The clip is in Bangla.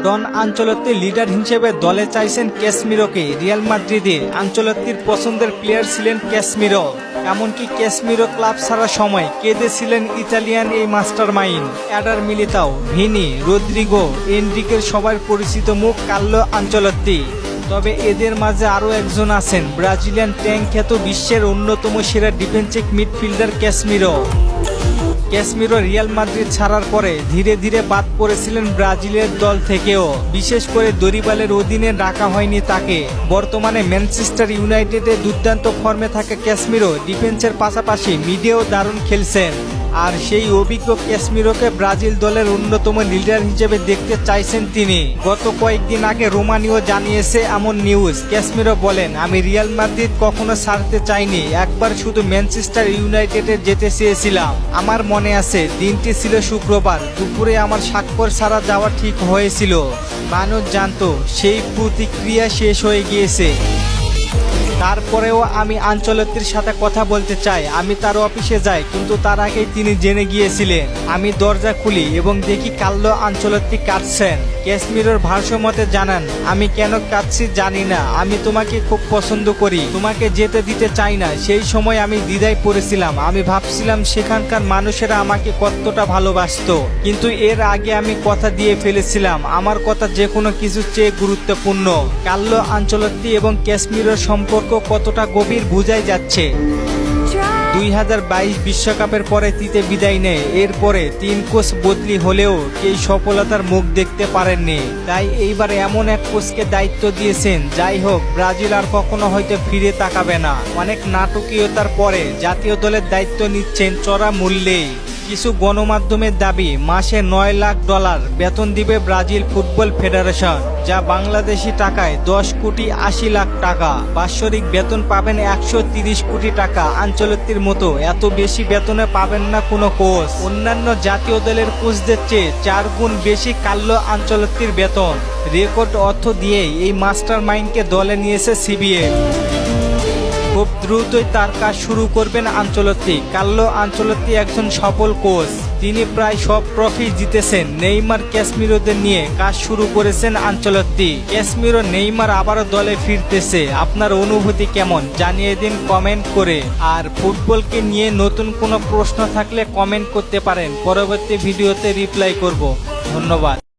ডন আনচেলত্তি লিডার হিসেবে দলে চাইছেন ক্যাসমিরোকে। রিয়াল মাদ্রিদে আনচেলত্তির পছন্দের প্লেয়ার ছিলেন ক্যাসমিরো। এমনকি ক্যাসমিরো ক্লাব ছাড়ার সময় কেঁদেছিলেন ইতালিয়ান এই mastermind. Eder Militao, Vini, Rodrygo, এনরিকের সবার পরিচিত মুখ কার্লো আনচেলত্তি। তবে এদের মাঝে আরও একজন আছেন, ব্রাজিলিয়ান ট্যাঙ্ক খ্যাত বিশ্বের অন্যতম সেরা defensive midfielder Casemiro. Casemiro Real Madrid ছাড়ার পরে ধীরে ধীরে বাদ পড়েছিলেন ব্রাজিলের দল থেকেও। বিশেষ করে দরিবালের অধীনে ডাকা হয়নি তাকে। বর্তমানে ম্যানচেস্টার ইউনাইটেডে দুর্দান্ত ফর্মে থাকা ক্যাসমিরো ডিফেন্সের পাশাপাশি মিডেও দারুণ খেলছেন। আর সেই অভিজ্ঞ ক্যাসমিরোকে ব্রাজিল দলের অন্যতম লিডার হিসেবে দেখতে চাইছেন তিনি। গত কয়েকদিন আগে রোমানিও জানিয়েছে এমন নিউজ। ক্যাসমিরো বলেন, আমি রিয়াল মাদ্রিদ কখনো ছাড়তে চাইনি, একবার শুধু ম্যানচেস্টার ইউনাইটেডে যেতে চেয়েছিলাম। আমার মনে আছে দিনটি ছিল শুক্রবার দুপুরে আমার স্বাক্ষর ছাড়া যাওয়া ঠিক হয়েছিল। মানুষ জানতো সেই প্রতিক্রিয়া শেষ হয়ে গিয়েছে। তারপরেও আমি আনচেলত্তির সাথে কথা বলতে চাই। আমি তার অফিসে যাই, কিন্তু তার আগেই তিনি জেনে গিয়েছিলেন। আমি দরজা খুলি এবং দেখি কার্লো আনচেলত্তি কাঁদছেন। ক্যাসমিরোর ভাষ্যমতে জানান, আমি কেন কাঁদছি জানি না, আমি তোমাকে খুব পছন্দ করি, তোমাকে যেতে দিতে চাই না। সেই সময় আমি দ্বিধায় পড়েছিলাম। আমি ভাবছিলাম সেখানকার মানুষেরা আমাকে কতটা ভালোবাসতো, কিন্তু এর আগে আমি কথা দিয়ে ফেলেছিলাম আমার কথা যে কোনো কিছুর চেয়ে গুরুত্বপূর্ণ। কার্লো আনচেলত্তি এবং ক্যাসমিরোর সম্পর্ক কতটা গভীর বোঝাই যাচ্ছে। 2022 বিশ্বকাপের পরে তিতে বিদায় নেয়। এরপরে 3 কোচ বদলি হলেও এই সফলতার মুখ দেখতে পারেননি। তাই এইবার এমন এক কোচকে দায়িত্ব দিয়েছেন, যাই হোক ব্রাজিল আর কখনো হয়তো ফিরে তাকাবে না। অনেক নাটকীয়তার পরে জাতীয় দলের দায়িত্ব নিচ্ছেন চড়া মূল্যে। কিছু গণমাধ্যমের দাবি, মাসে $9 লাখ বেতন দিবে ব্রাজিল ফুটবল ফেডারেশন, যা বাংলাদেশি টাকায় 10 কোটি 80 লাখ টাকা। বাৎসরিক বেতন পাবেন 130 কোটি টাকা। আনচেলত্তির মতো এত বেশি বেতনে পাবেন না কোনো কোচ। অন্যান্য জাতীয় দলের কোচদের চেয়ে 4 গুণ বেশি কার্লো আনচেলত্তির বেতন। রেকর্ড অর্থ দিয়েই এই মাস্টার মাইন্ডকে দলে নিয়েছে সিবিএল। খুব দ্রুতই তার কাজ শুরু করবেন আনচেলত্তি। কার্লো আনচেলত্তি একজন সফল কোচ। তিনি প্রায় সব ট্রফি জিতেছেন। নেইমার, ক্যাসমিরোদের নিয়ে কাজ শুরু করেছেন আনচেলত্তি। ক্যাসমিরো, নেইমার আবারও দলে ফিরতেছে। আপনার অনুভূতি কেমন জানিয়ে দিন কমেন্ট করে। আর ফুটবলকে নিয়ে নতুন কোনো প্রশ্ন থাকলে কমেন্ট করতে পারেন, পরবর্তী ভিডিওতে রিপ্লাই করব। ধন্যবাদ।